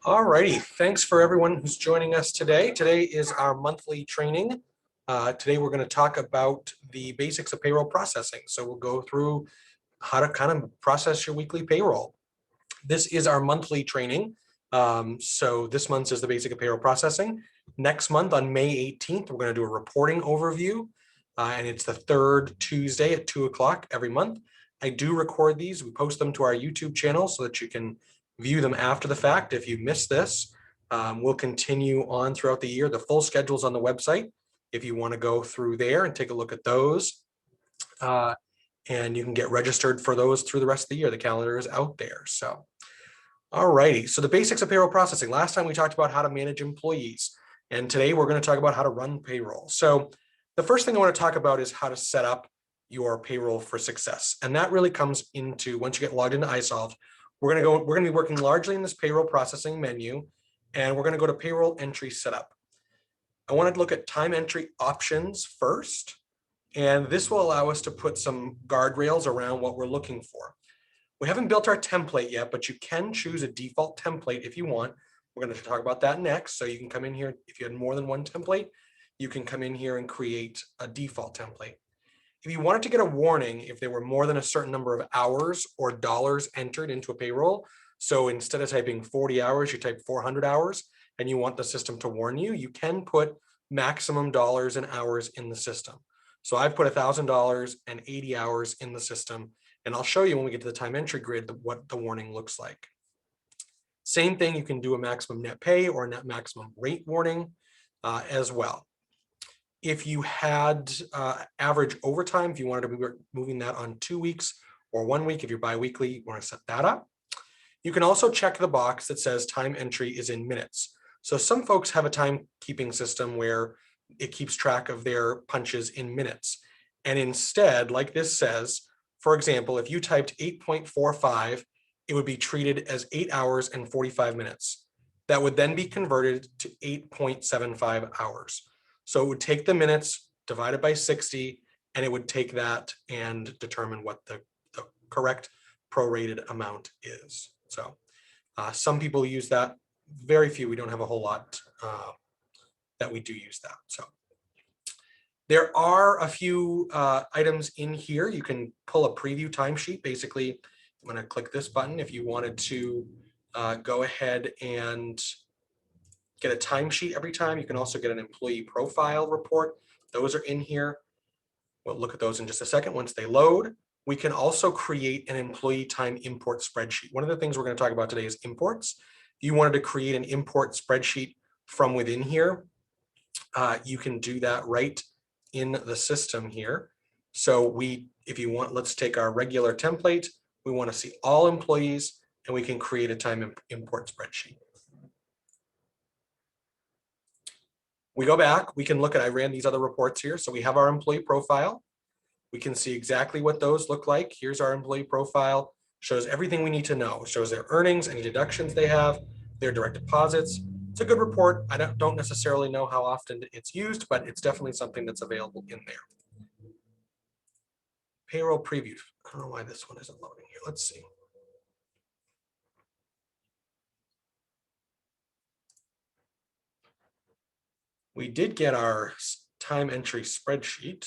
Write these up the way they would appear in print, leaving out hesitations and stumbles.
All righty, thanks for everyone who's joining us today. Today is our monthly training. Today we're going to talk about the basics of payroll processing. So we'll go through how to kind of process your weekly payroll. This is our monthly training. So this month's is the basic of payroll processing. Next month on May 18th, we're going to do a reporting overview. And it's the third Tuesday at 2 o'clock every month. I do record these. We post them to our YouTube channel so that you can view them after the fact. If you missed this, we'll continue on throughout the year. The full schedule's on the website if you want to go through there and take a look at those. And you can get registered for those through the rest of the year. The calendar is out there. So, all righty. So the basics of payroll processing. Last time we talked about how to manage employees, and today we're going to talk about how to run payroll. So the first thing I want to talk about is how to set up your payroll for success. And that really comes into, once you get logged into isolved, we're going to be working largely in this payroll processing menu, and we're going to go to payroll entry setup. I want to look at time entry options first, and this will allow us to put some guardrails around what we're looking for. We haven't built our template yet, but you can choose a default template if you want. We're going to talk about that next. So you can come in here, if you had more than one template, you can come in here and create a default template. If you wanted to get a warning if there were more than a certain number of hours or dollars entered into a payroll, so instead of typing 40 hours, you type 400 hours, and you want the system to warn you, you can put maximum dollars and hours in the system. So I've put $1,000 and 80 hours in the system, and I'll show you when we get to the time entry grid what the warning looks like. Same thing, you can do a maximum net pay or a net maximum rate warning as well. If you had average overtime, if you wanted to be moving that on 2 weeks or 1 week, if you're biweekly, you want to set that up. You can also check the box that says time entry is in minutes. So some folks have a timekeeping system where it keeps track of their punches in minutes. And instead, like this says, for example, if you typed 8.45, it would be treated as 8 hours and 45 minutes. That would then be converted to 8.75 hours. So it would take the minutes, divide it by 60, and it would take that and determine what the correct prorated amount is. So some people use that, very few. We don't have a whole lot that we do use that. So there are a few items in here. You can pull a preview timesheet. Basically, I'm going to click this button if you wanted to go ahead and get a timesheet every time. You can also get an employee profile report. Those are in here. We'll look at those in just a second once they load. We can also create an employee time import spreadsheet. One of the things we're going to talk about today is imports. If you wanted to create an import spreadsheet from within here, you can do that right in the system here. So if you want, let's take our regular template. We want to see all employees, and we can create a time import spreadsheet. We go back, we can look at, I ran these other reports here. So we have our employee profile. We can see exactly what those look like. Here's our employee profile, shows everything we need to know. It shows their earnings, any deductions they have, their direct deposits. It's a good report. I don't necessarily know how often it's used, but it's definitely something that's available in there. Payroll preview. I don't know why this one isn't loading here. Let's see. We did get our time entry spreadsheet.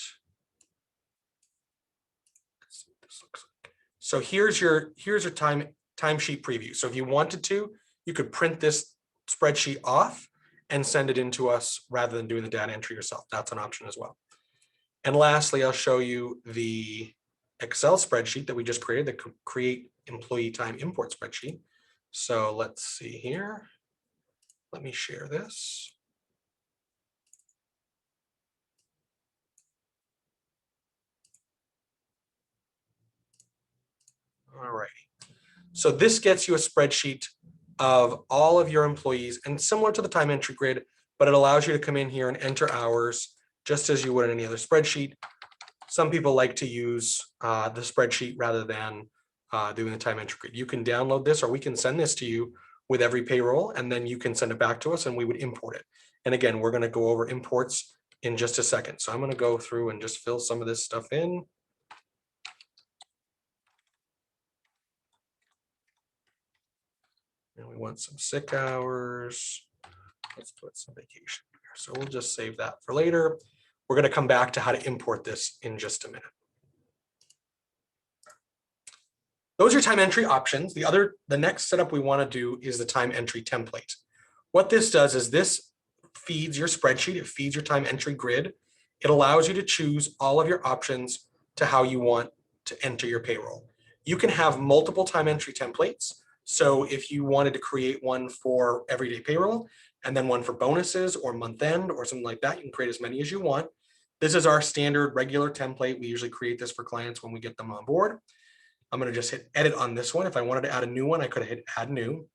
Let's see what this looks like. So here's your timesheet preview. So if you wanted to, you could print this spreadsheet off and send it in to us rather than doing the data entry yourself. That's an option as well. And lastly, I'll show you the Excel spreadsheet that we just created, the create employee time import spreadsheet. So let's see here. Let me share this. All right. So this gets you a spreadsheet of all of your employees, and similar to the time entry grid, but it allows you to come in here and enter hours just as you would in any other spreadsheet. Some people like to use the spreadsheet rather than doing the time entry grid. You can download this, or we can send this to you with every payroll, and then you can send it back to us and we would import it. And again, we're going to go over imports in just a second. So I'm going to go through and just fill some of this stuff in. And we want some sick hours. Let's put some vacation here. So we'll just save that for later. We're going to come back to how to import this in just a minute. Those are time entry options. The next setup we want to do is the time entry template. What this does is this feeds your spreadsheet. It feeds your time entry grid. It allows you to choose all of your options to how you want to enter your payroll. You can have multiple time entry templates. So if you wanted to create one for everyday payroll and then one for bonuses or month end or something like that, you can create as many as you want. This is our standard regular template. We usually create this for clients when we get them on board. I'm going to just hit edit on this one. If I wanted to add a new one, I could have hit add new.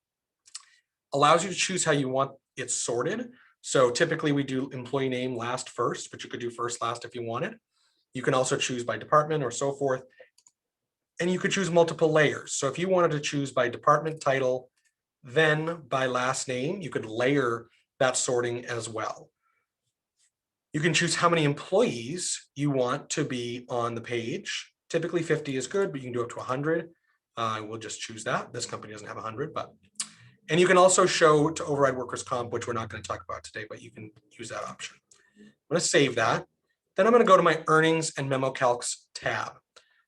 Allows you to choose how you want it sorted. So typically we do employee name last first, but you could do first last if you wanted. You can also choose by department or so forth. And you could choose multiple layers. So if you wanted to choose by department title, then by last name, you could layer that sorting as well. You can choose how many employees you want to be on the page. Typically 50 is good, but you can do up to 100. We'll just choose that. This company doesn't have 100, but. And you can also show to override workers' comp, which we're not going to talk about today, but you can use that option. I'm going to save that. Then I'm going to go to my earnings and memo calcs tab.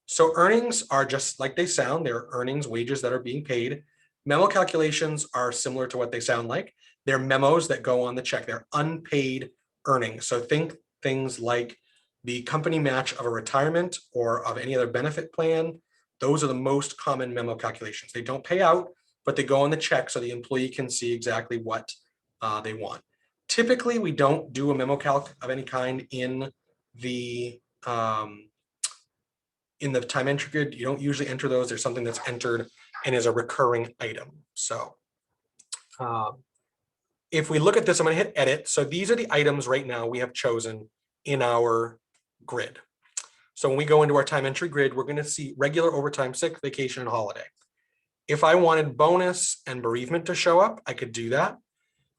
So earnings are just like they sound. They're earnings, wages that are being paid. Memo calculations are similar to what they sound like. They're memos that go on the check. They're unpaid earnings. So think things like the company match of a retirement or of any other benefit plan. Those are the most common memo calculations. They don't pay out, but they go on the check so the employee can see exactly what they want. Typically, we don't do a memo calc of any kind in the time entry grid. You don't usually enter those. There's something that's entered and is a recurring item. So if we look at this, I'm going to hit edit. So these are the items right now we have chosen in our grid. So when we go into our time entry grid, we're going to see regular, overtime, sick, vacation, and holiday. If I wanted bonus and bereavement to show up, I could do that.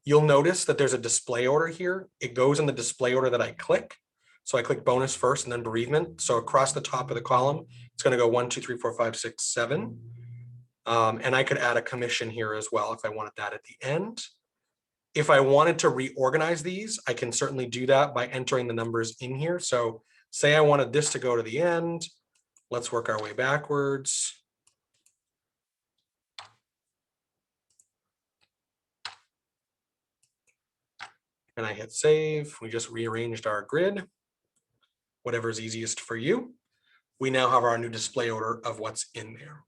You'll notice that there's a display order here. It goes in the display order that I click. So I click bonus first and then bereavement. So across the top of the column, it's going to go 1, 2, 3, 4, 5, 6, 7. And I could add a commission here as well if I wanted that at the end. If I wanted to reorganize these, I can certainly do that by entering the numbers in here. So say I wanted this to go to the end. Let's work our way backwards. And I hit save. We just rearranged our grid. Whatever is easiest for you. We now have our new display order of what's in there.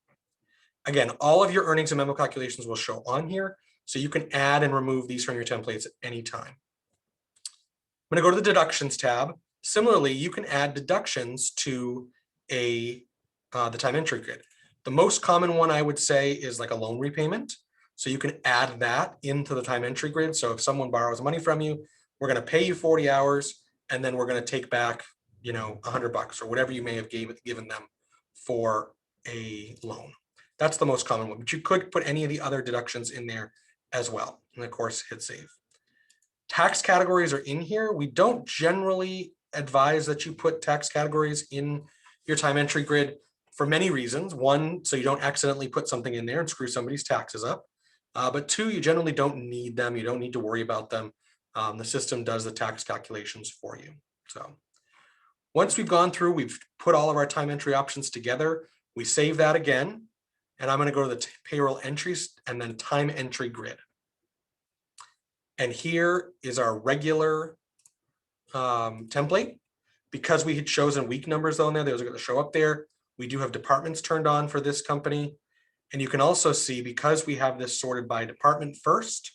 Again, all of your earnings and memo calculations will show on here, so you can add and remove these from your templates at any time. I'm going to go to the deductions tab. Similarly, you can add deductions to the time entry grid. The most common one I would say is like a loan repayment. So you can add that into the time entry grid. So if someone borrows money from you, we're going to pay you 40 hours, and then we're going to take back, $100 or whatever you may have given them for a loan. That's the most common one, but you could put any of the other deductions in there as well. And of course, hit save. Tax categories are in here. We don't generally advise that you put tax categories in your time entry grid for many reasons. One, so you don't accidentally put something in there and screw somebody's taxes up. But two, you generally don't need them. You don't need to worry about them. The system does the tax calculations for you. So once we've gone through, we've put all of our time entry options together. We save that again. And I'm going to go to the payroll entries and then time entry grid. And here is our regular template. Because we had chosen week numbers on there, those are going to show up there. We do have departments turned on for this company. And you can also see, because we have this sorted by department first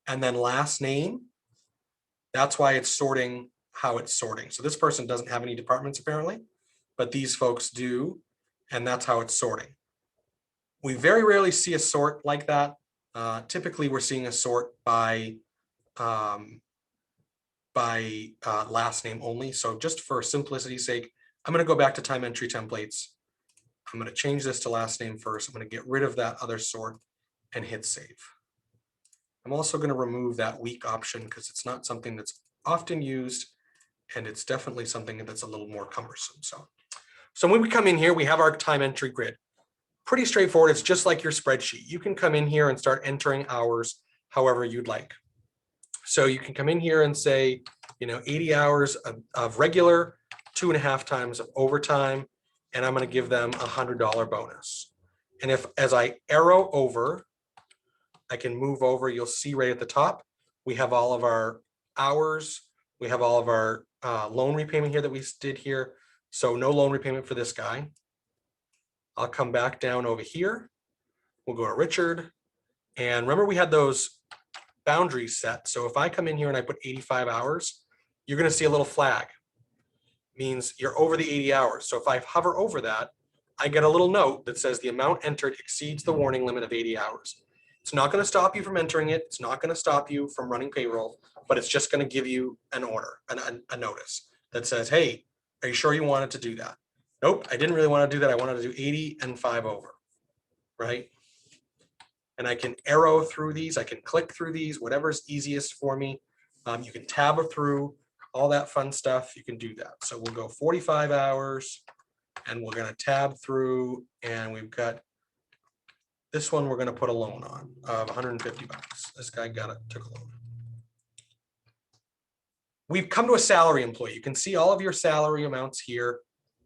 and then last name, that's why it's sorting how it's sorting. So this person doesn't have any departments apparently, but these folks do, and that's how it's sorting. We very rarely see a sort like that. Typically, we're seeing a sort by last name only. So just for simplicity's sake, I'm going to go back to time entry templates. I'm going to change this to last name first. I'm going to get rid of that other sort and hit save. I'm also going to remove that week option because it's not something that's often used, and it's definitely something that's a little more cumbersome. So when we come in here, we have our time entry grid. pretty straightforward. It's just like your spreadsheet. You can come in here and start entering hours however you'd like. So you can come in here and say, 80 hours of regular, 2.5 times of overtime, and I'm going to give them $100 bonus. And if, as I arrow over, I can move over, you'll see right at the top, we have all of our hours. We have all of our loan repayment here that we did here. So no loan repayment for this guy. I'll come back down over here. We'll go to Richard. And remember we had those boundaries set. So if I come in here and I put 85 hours, you're going to see a little flag. Means you're over the 80 hours. So if I hover over that, I get a little note that says the amount entered exceeds the warning limit of 80 hours. It's not going to stop you from entering it. It's not going to stop you from running payroll, but it's just going to give you an order, a notice that says, hey, are you sure you wanted to do that? Nope, I didn't really want to do that. I wanted to do 80 and 5 over, right? And I can arrow through these. I can click through these, whatever's easiest for me. You can tab through all that fun stuff. You can do that. So we'll go 45 hours and we're going to tab through, and we've got this one we're going to put a loan on of 150 bucks. This guy took a loan. We've come to a salary employee. You can see all of your salary amounts here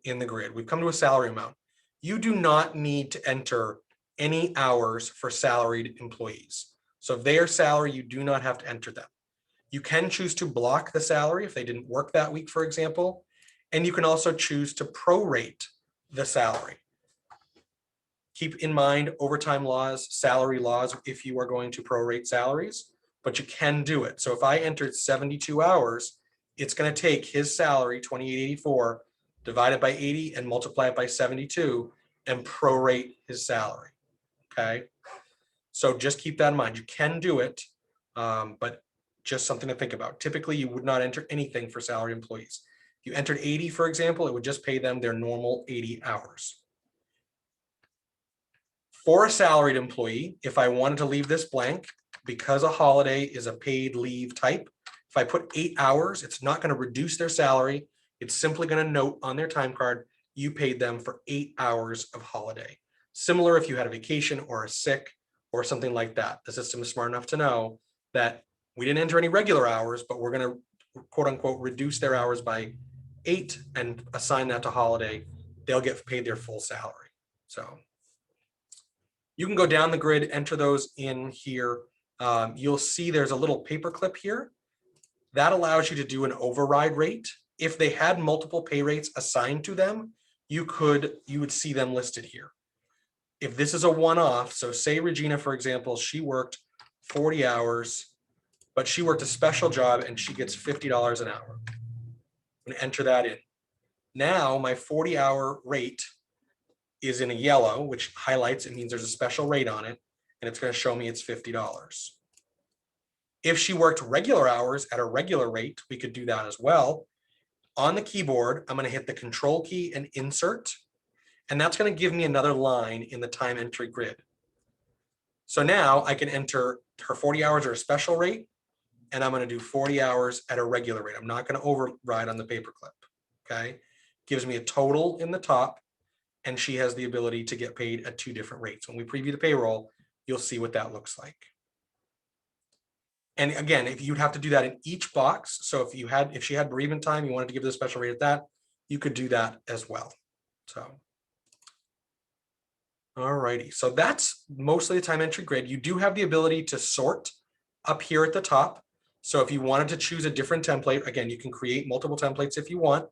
in the grid. We've come to a salary amount. You do not need to enter any hours for salaried employees. So if they are salary, you do not have to enter them. You can choose to block the salary if they didn't work that week, for example, and you can also choose to prorate the salary. Keep in mind overtime laws, salary laws, if you are going to prorate salaries, but you can do it. So if I entered 72 hours, it's going to take his salary, $28.84, divide it by 80 and multiply it by 72 and prorate his salary. Okay. So just keep that in mind. You can do it, but just something to think about. Typically, you would not enter anything for salary employees. If you entered 80, for example, it would just pay them their normal 80 hours. For a salaried employee, if I wanted to leave this blank, because a holiday is a paid leave type, if I put 8 hours, it's not going to reduce their salary. It's simply going to note on their time card, you paid them for 8 hours of holiday. Similar if you had a vacation or a sick or something like that. The system is smart enough to know that we didn't enter any regular hours, but we're going to quote unquote reduce their hours by 8 and assign that to holiday. They'll get paid their full salary. So you can go down the grid, enter those in here. You'll see there's a little paper clip here. That allows you to do an override rate. If they had multiple pay rates assigned to them, you would see them listed here. If this is a one-off, so say Regina, for example, she worked 40 hours, but she worked a special job and she gets $50 an hour. I'm going to enter that in. Now my 40-hour rate is in a yellow, which highlights, it means there's a special rate on it, and it's going to show me it's $50. If she worked regular hours at a regular rate, we could do that as well. On the keyboard, I'm going to hit the Control key and insert, and that's going to give me another line in the time entry grid. So now I can enter her 40 hours or a special rate, and I'm going to do 40 hours at a regular rate. I'm not going to override on the paperclip. Okay, gives me a total in the top, and she has the ability to get paid at 2 different rates. When we preview the payroll, you'll see what that looks like. And again, if you'd have to do that in each box, so if she had bereavement time, you wanted to give the special rate at that, you could do that as well. So, all righty. So that's mostly the time entry grid. You do have the ability to sort up here at the top. So if you wanted to choose a different template, again, you can create multiple templates if you want.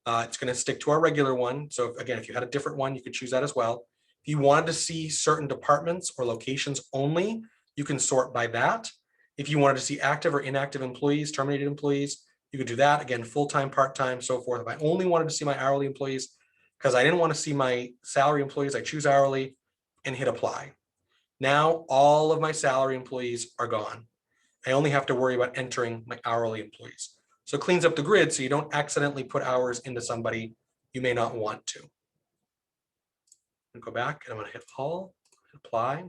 It's going to stick to our regular one. So again, if you had a different one, you could choose that as well. If you wanted to see certain departments or locations only, you can sort by that. If you wanted to see active or inactive employees, terminated employees, you could do that. Again, full-time, part-time, so forth. If I only wanted to see my hourly employees, because I didn't want to see my salary employees, I choose hourly and hit apply. Now all of my salary employees are gone. I only have to worry about entering my hourly employees. So it cleans up the grid so you don't accidentally put hours into somebody you may not want to. I'm going to go back and I'm going to hit all, apply.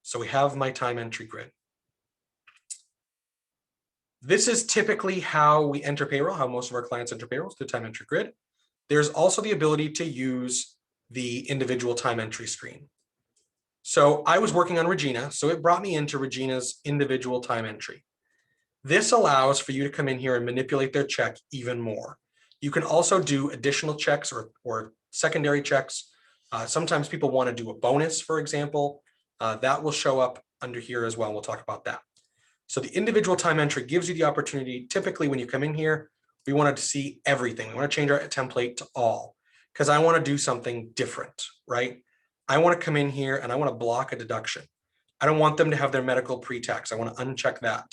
So we have my time entry grid. This is typically how we enter payroll, how most of our clients enter payroll through time entry grid. There's also the ability to use the individual time entry screen. So I was working on Regina, so it brought me into Regina's individual time entry. This allows for you to come in here and manipulate their check even more. You can also do additional checks or secondary checks. Sometimes people want to do a bonus, for example. That will show up under here as well. We'll talk about that. So the individual time entry gives you the opportunity. Typically, when you come in here, we wanted to see everything. We want to change our template to all because I want to do something different, right? I want to come in here and I want to block a deduction. I don't want them to have their medical pre-tax. I want to uncheck that.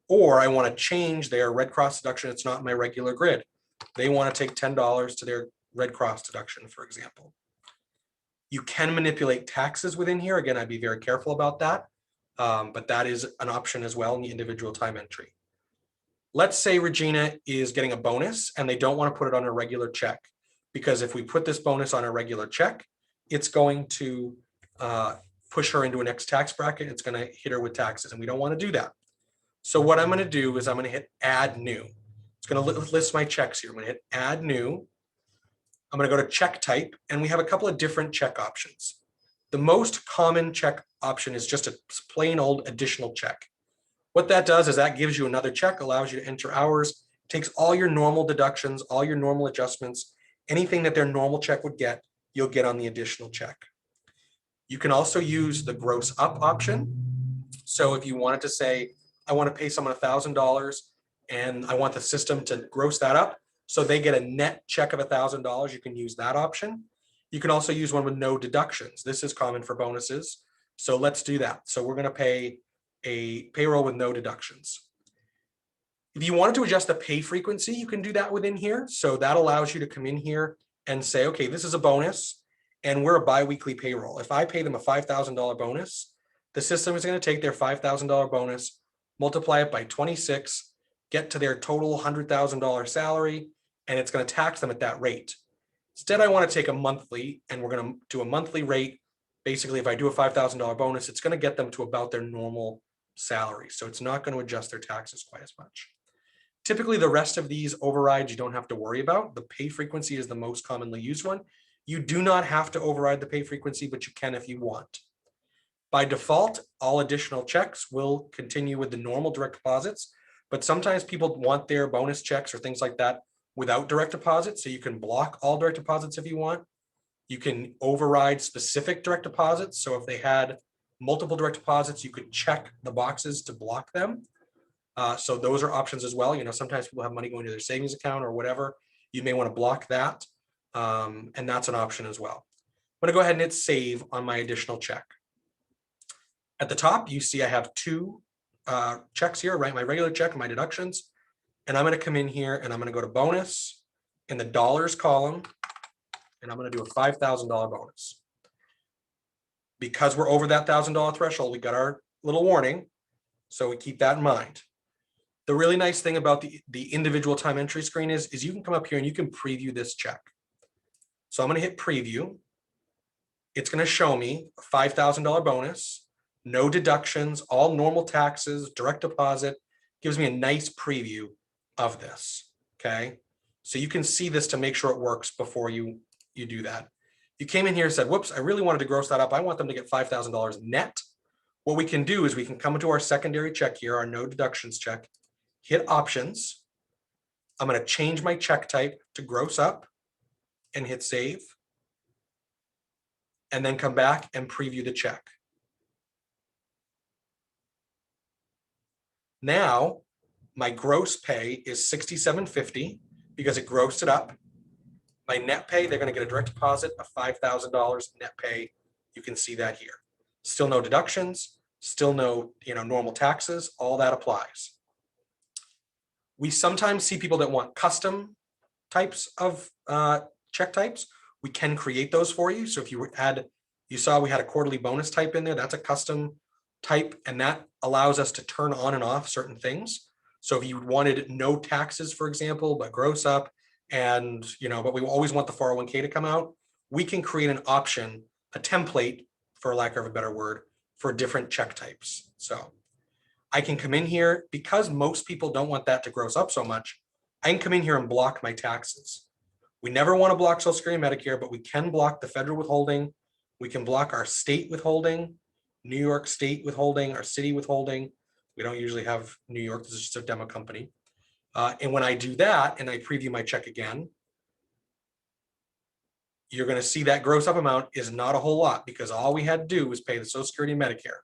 Or I want to change their Red Cross deduction. It's not my regular grid. They want to take $10 to their Red Cross deduction, for example. You can manipulate taxes within here. Again, I'd be very careful about that. But that is an option as well in the individual time entry. Let's say Regina is getting a bonus and they don't want to put it on a regular check, because if we put this bonus on a regular check, it's going to push her into a next tax bracket. It's going to hit her with taxes, and we don't want to do that. So what I'm going to do is I'm going to hit add new. It's going to list my checks here. I'm going to hit add new. I'm going to go to check type, and we have a couple of different check options. The most common check option is just a plain old additional check. What that does is that gives you another check, allows you to enter hours, takes all your normal deductions, all your normal adjustments, anything that their normal check would get, you'll get on the additional check. You can also use the gross up option. So if you wanted to say, I want to pay someone $1,000 and I want the system to gross that up, so they get a net check of $1,000, you can use that option. You can also use one with no deductions. This is common for bonuses. So let's do that. So we're going to pay a payroll with no deductions. If you wanted to adjust the pay frequency, you can do that within here. So that allows you to come in here and say, okay, this is a bonus and we're a biweekly payroll. If I pay them a $5,000 bonus, the system is going to take their $5,000 bonus, multiply it by 26, get to their total $100,000 salary, and it's going to tax them at that rate. Instead, I want to take a monthly, and we're going to do a monthly rate. Basically, if I do a $5,000 bonus, it's going to get them to about their normal salary. So it's not going to adjust their taxes quite as much. Typically, the rest of these overrides you don't have to worry about. The pay frequency is the most commonly used one. You do not have to override the pay frequency, but you can if you want. By default, all additional checks will continue with the normal direct deposits, but sometimes people want their bonus checks or things like that without direct deposit. So you can block all direct deposits if you want. You can override specific direct deposits. So if they had multiple direct deposits, you could check the boxes to block them. So those are options as well. You know, sometimes people have money going to their savings account or whatever. You may want to block that. And that's an option as well. I'm going to go ahead and hit save on my additional check. At the top, you see I have two checks here, right? My regular check and my deductions. And I'm going to come in here and I'm going to go to bonus in the dollars column. And I'm going to do a $5,000 bonus. Because we're over that $1,000 threshold, we got our little warning. So we keep that in mind. The really nice thing about the individual time entry screen is you can come up here and you can preview this check. So I'm going to hit preview. It's going to show me a $5,000 bonus, no deductions, all normal taxes, direct deposit. Gives me a nice preview of this. Okay. So you can see this to make sure it works before you do that. You came in here and said, whoops, I really wanted to gross that up. I want them to get $5,000 net. What we can do is we can come into our secondary check here, our no deductions check, hit options. I'm going to change my check type to gross up and hit save. And then come back and preview the check. Now, my gross pay is $67.50 because it grossed it up. My net pay, they're going to get a direct deposit of $5,000 net pay. You can see that here. Still no deductions, still no normal taxes, all that applies. We sometimes see people that want custom types of check types. We can create those for you. So if you saw we had a quarterly bonus type in there, that's a custom type, and that allows us to turn on and off certain things. So if you wanted no taxes, for example, but gross up, and but we always want the 401k to come out, we can create an option, a template, for lack of a better word, for different check types. So I can come in here, because most people don't want that to gross up so much, I can come in here and block my taxes. We never want to block Social Security and Medicare, but we can block the federal withholding. We can block our state withholding, New York state withholding, our city withholding. We don't usually have New York, this is just a demo company. And when I do that and I preview my check again, you're going to see that gross up amount is not a whole lot because all we had to do was pay the Social Security and Medicare.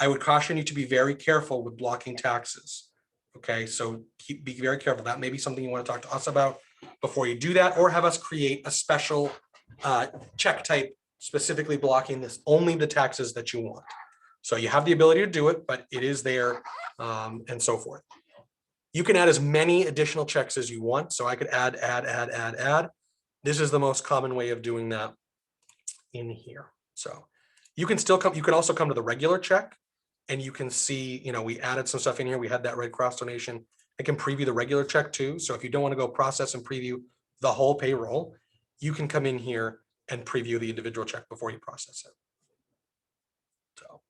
I would caution you to be very careful with blocking taxes. Okay, so be very careful. That may be something you want to talk to us about before you do that, or have us create a special check type specifically blocking this, only the taxes that you want. So you have the ability to do it, but it is there and so forth. You can add as many additional checks as you want. So I could add. This is the most common way of doing that in here. So you can still come, you can also come to the regular check and you can see, you know, we added some stuff in here. We had that Red Cross donation. I can preview the regular check too. So if you don't want to go process and preview the whole payroll, you can come in here and preview the individual check before you process it. So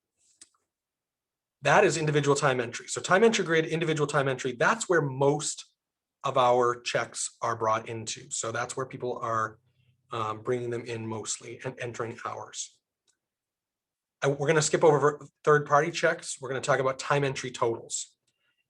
that is individual time entry. So time entry grid, individual time entry, that's where most of our checks are brought into. So that's where people are bringing them in mostly and entering hours. We're going to skip over third-party checks. We're going to talk about time entry totals.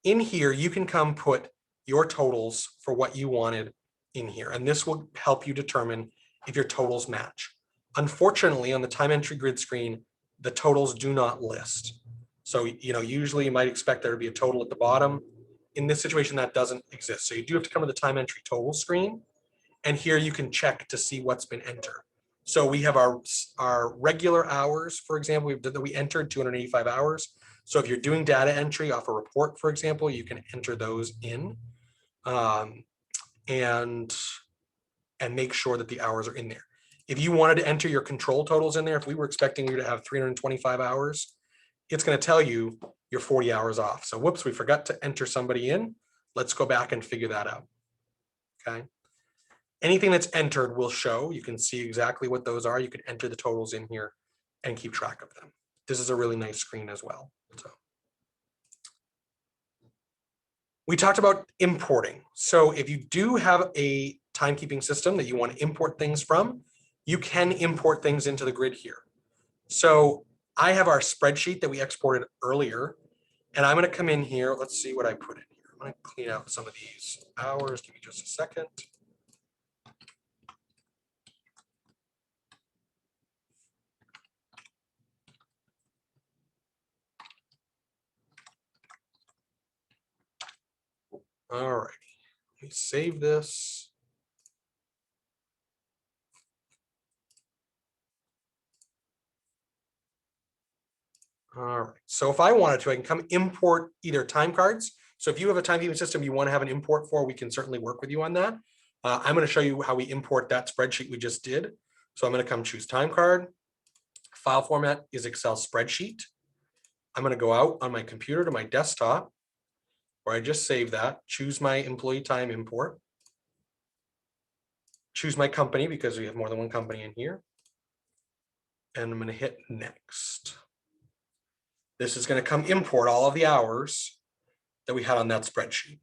In here, you can come put your totals for what you wanted in here, and this will help you determine if your totals match. Unfortunately, on the time entry grid screen, the totals do not list. So, you know, usually you might expect there to be a total at the bottom. In this situation, that doesn't exist. So you do have to come to the time entry total screen, and here you can check to see what's been entered. So we have our regular hours, for example, we entered 285 hours. So if you're doing data entry off a report, for example, you can enter those in and make sure that the hours are in there. If you wanted to enter your control totals in there, if we were expecting you to have 325 hours, it's going to tell you you're 40 hours off. So whoops, we forgot to enter somebody in. Let's go back and figure that out. Okay. Anything that's entered will show. You can see exactly what those are. You can enter the totals in here and keep track of them. This is a really nice screen as well. So we talked about importing. So if you do have a timekeeping system that you want to import things from, you can import things into the grid here. So I have our spreadsheet that we exported earlier, and I'm going to come in here. Let's see what I put in here. I'm going to clean out some of these hours. Give me just a second. All right, let me save this. All right, so if I wanted to, I can come import either time cards. So if you have a timekeeping system you want to have an import for, we can certainly work with you on that. I'm going to show you how we import that spreadsheet we just did. So I'm going to come choose time card. File format is Excel spreadsheet. I'm going to go out on my computer to my desktop where I just saved that, choose my employee time import, choose my company because we have more than one company in here. And I'm going to hit next. This is going to come import all of the hours that we had on that spreadsheet.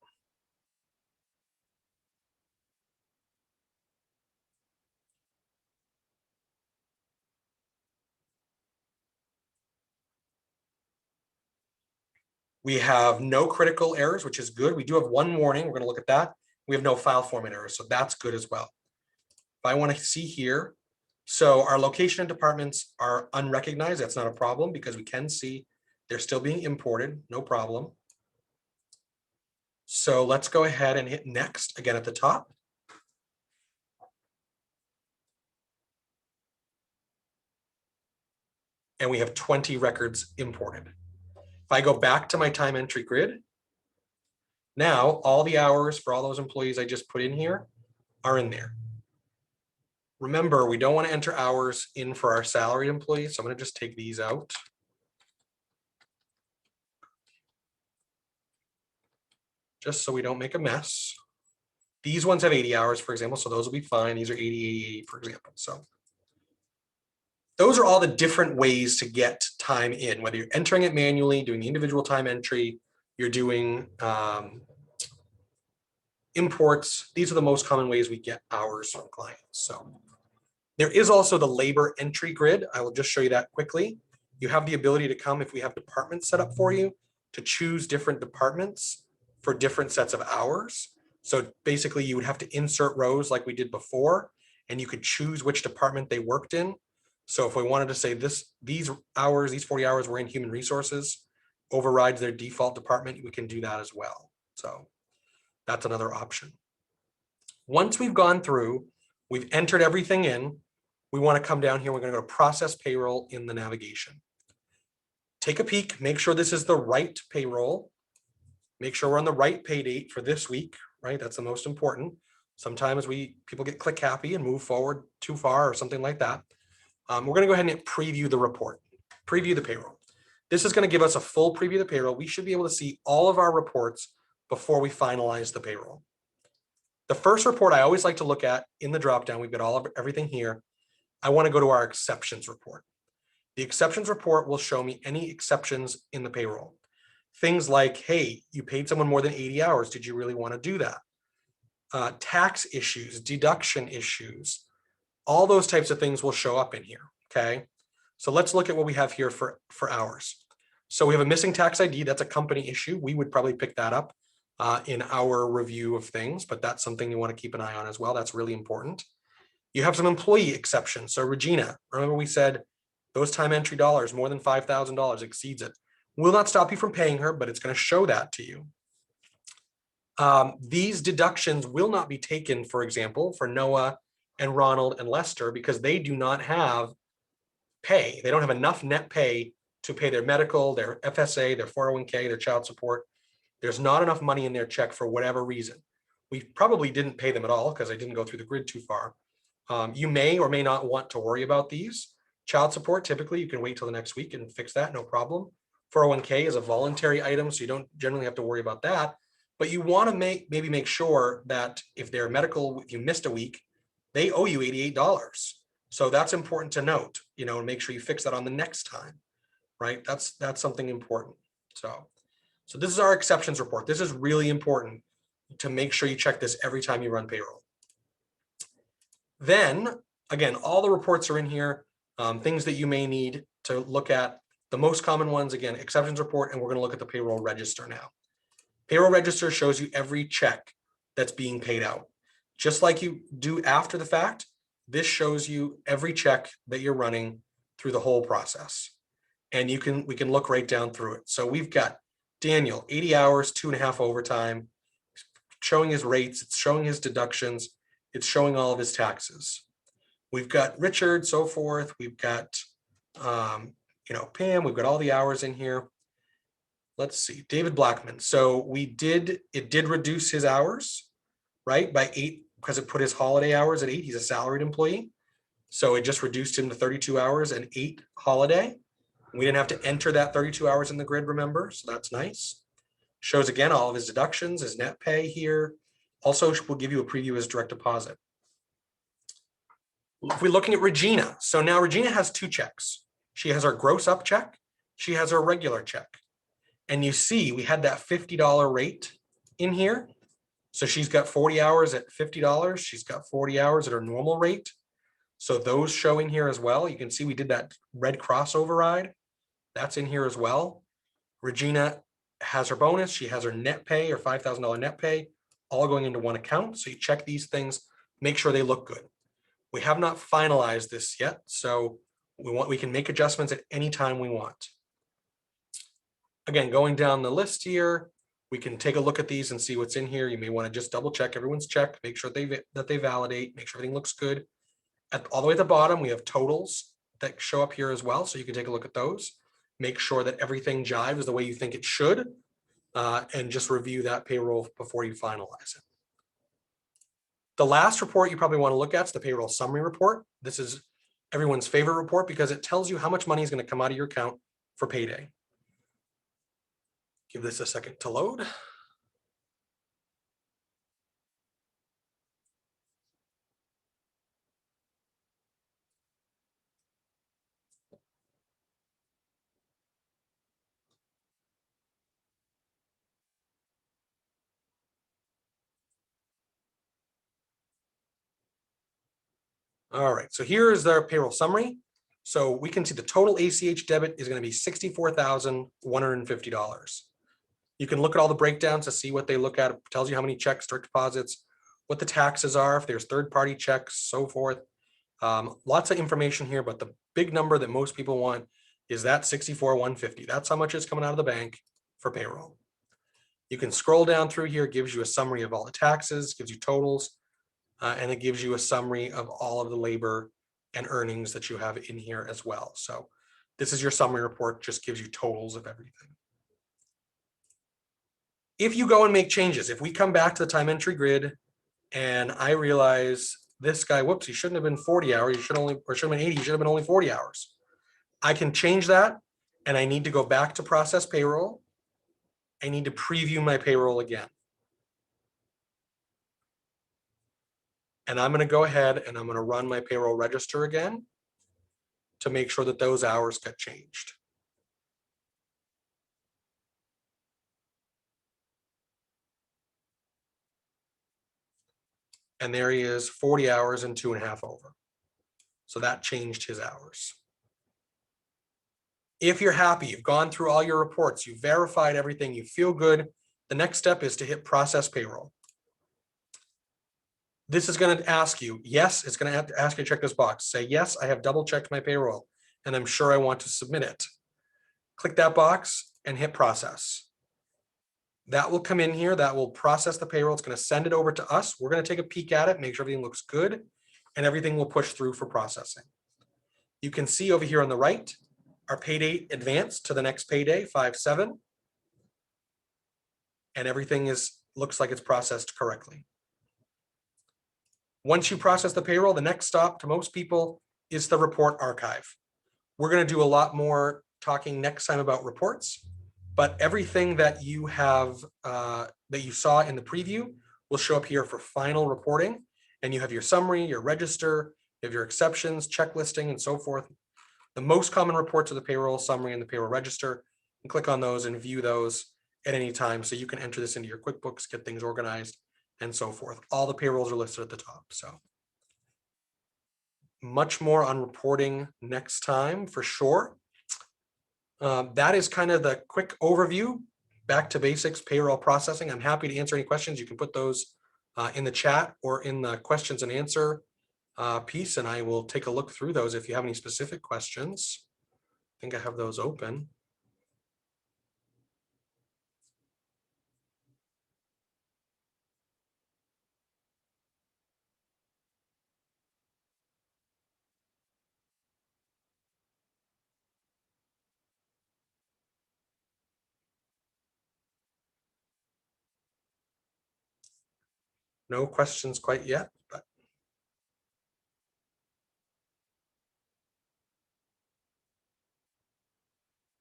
We have no critical errors, which is good. We do have one warning. We're going to look at that. We have no file format errors, so that's good as well. If I want to see here, so our location and departments are unrecognized. That's not a problem because we can see they're still being imported, no problem. So let's go ahead and hit next again at the top. And we have 20 records imported. If I go back to my time entry grid, now all the hours for all those employees I just put in here are in there. Remember, we don't want to enter hours in for our salaried employees, so I'm going to just take these out. Just so we don't make a mess. These ones have 80 hours, for example, so those will be fine. These are 80, 80, for example. So those are all the different ways to get time in, whether you're entering it manually, doing the individual time entry, you're doing imports. These are the most common ways we get hours from clients. So there is also the labor entry grid. I will just show you that quickly. You have the ability to come, if we have departments set up for you, to choose different departments for different sets of hours. So basically you would have to insert rows like we did before, and you could choose which department they worked in. So if we wanted to say these hours, these 40 hours were in human resources, overrides their default department, we can do that as well. So that's another option. Once we've gone through, we've entered everything in, we want to come down here, we're going to go to process payroll in the navigation. Take a peek, make sure this is the right payroll. Make sure we're on the right pay date for this week, right? That's the most important. Sometimes people get click happy and move forward too far or something like that. We're going to go ahead and preview the report, preview the payroll. This is going to give us a full preview of the payroll. We should be able to see all of our reports before we finalize the payroll. The first report I always like to look at in the dropdown, we've got everything here. I want to go to our exceptions report. The exceptions report will show me any exceptions in the payroll. Things like, hey, you paid someone more than 80 hours. Did you really want to do that? Tax issues, deduction issues, all those types of things will show up in here, okay? So let's look at what we have here for hours. So we have a missing tax ID. That's a company issue. We would probably pick that up in our review of things, but that's something you want to keep an eye on as well. That's really important. You have some employee exceptions. So Regina, remember we said those time entry dollars, more than $5,000 exceeds it. Will not stop you from paying her, but it's going to show that to you. These deductions will not be taken, for example, for Noah and Ronald and Lester, because they do not have pay. They don't have enough net pay to pay their medical, their FSA, their 401k, their child support. There's not enough money in their check for whatever reason. We probably didn't pay them at all because I didn't go through the grid too far. You may or may not want to worry about these. Child support, typically you can wait till the next week and fix that, no problem. 401k is a voluntary item, so you don't generally have to worry about that. But you want to maybe make sure that if they're medical, if you missed a week, they owe you $88. So that's important to note, and make sure you fix that on the next time, right? That's something important. So this is our exceptions report. This is really important to make sure you check this every time you run payroll. Then, again, all the reports are in here, things that you may need to look at. The most common ones, again, exceptions report, and we're going to look at the payroll register now. Payroll register shows you every check that's being paid out. Just like you do after the fact, this shows you every check that you're running through the whole process. And we can look right down through it. So we've got Daniel, 80 hours, 2.5 overtime, showing his rates, it's showing his deductions, it's showing all of his taxes. We've got Richard, so forth. We've got, Pam, we've got all the hours in here. Let's see, David Blackman. So it did reduce his hours, right, by 8, because it put his holiday hours at 8. He's a salaried employee. So it just reduced him to 32 hours and 8 holiday. We didn't have to enter that 32 hours in the grid, remember? So that's nice. Shows again all of his deductions, his net pay here. Also, we'll give you a preview of his direct deposit. If we're looking at Regina, so now Regina has 2 checks. She has our gross up check. She has our regular check. And you see, we had that $50 rate in here. So she's got 40 hours at $50. She's got 40 hours at her normal rate. So those show in here as well. You can see we did that red cross override. That's in here as well. Regina has her bonus. She has her net pay or $5,000 net pay, all going into one account. So you check these things, make sure they look good. We have not finalized this yet, so we can make adjustments at any time we want. Again, going down the list here, we can take a look at these and see what's in here. You may want to just double check everyone's check, make sure that they validate, make sure everything looks good. All the way at the bottom, we have totals that show up here as well, so you can take a look at those. Make sure that everything jives the way you think it should, and just review that payroll before you finalize it. The last report you probably want to look at is the payroll summary report. This is everyone's favorite report because it tells you how much money is going to come out of your account for payday. Give this a second to load. All right, so here is their payroll summary. So we can see the total ACH debit is going to be $64,150. You can look at all the breakdowns to see what they look at. It tells you how many checks, direct deposits, what the taxes are, if there's third-party checks, so forth. Lots of information here, but the big number that most people want is that $64,150. That's how much is coming out of the bank for payroll. You can scroll down through here, it gives you a summary of all the taxes, gives you totals, and it gives you a summary of all of the labor and earnings that you have in here as well. So this is your summary report, just gives you totals of everything. If you go and make changes, if we come back to the time entry grid and I realize this guy, whoops, he shouldn't have been 40 hours, he should have been 80, he should have been only 40 hours. I can change that and I need to go back to process payroll. I need to preview my payroll again. And I'm going to go ahead and I'm going to run my payroll register again to make sure that those hours get changed. And there he is, 40 hours and 2.5 over. So that changed his hours. If you're happy, you've gone through all your reports, you've verified everything, you feel good, the next step is to hit process payroll. This is going to ask you, yes, it's going to have to ask you to check this box. Say, yes, I have double checked my payroll and I'm sure I want to submit it. Click that box and hit process. That will come in here, that will process the payroll. It's going to send it over to us. We're going to take a peek at it, make sure everything looks good, and everything will push through for processing. You can see over here on the right, our pay date advanced to the next payday, 5/7, and everything looks like it's processed correctly. Once you process the payroll, the next stop to most people is the report archive. We're going to do a lot more talking next time about reports, but everything that you have that you saw in the preview will show up here for final reporting, and you have your summary, your register, you have your exceptions, check listing, and so forth. The most common reports are the payroll summary and the payroll register. And click on those and view those at any time, so you can enter this into your QuickBooks, get things organized, and so forth. All the payrolls are listed at the top. So much more on reporting next time for sure. That is kind of the quick overview. Back to basics, payroll processing. I'm happy to answer any questions. You can put those in the chat or in the questions and answer piece, and I will take a look through those if you have any specific questions. I think I have those open. No questions quite yet, but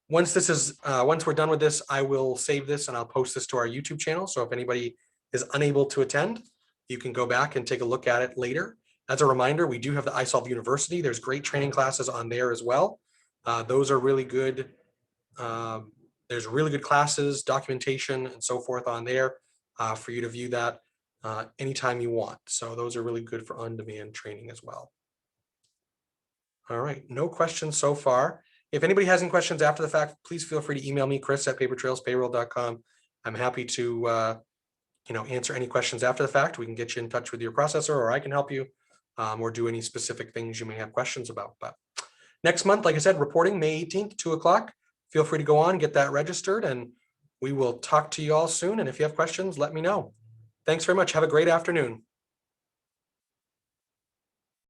once we're done with this, I will save this and I'll post this to our YouTube channel. So if anybody is unable to attend, you can go back and take a look at it later. As a reminder, we do have the isolved University. There's great training classes on there as well. Those are really good. There's really good classes, documentation, and so forth on there for you to view that anytime you want. So those are really good for on-demand training as well. All right, no questions so far. If anybody has any questions after the fact, please feel free to email me, chris@papertrailspayroll.com. I'm happy to answer any questions after the fact. We can get you in touch with your processor, or I can help you or do any specific things you may have questions about. But next month, like I said, reporting May 18th, 2 o'clock. Feel free to go on, get that registered, and we will talk to you all soon. And if you have questions, let me know. Thanks very much. Have a great afternoon.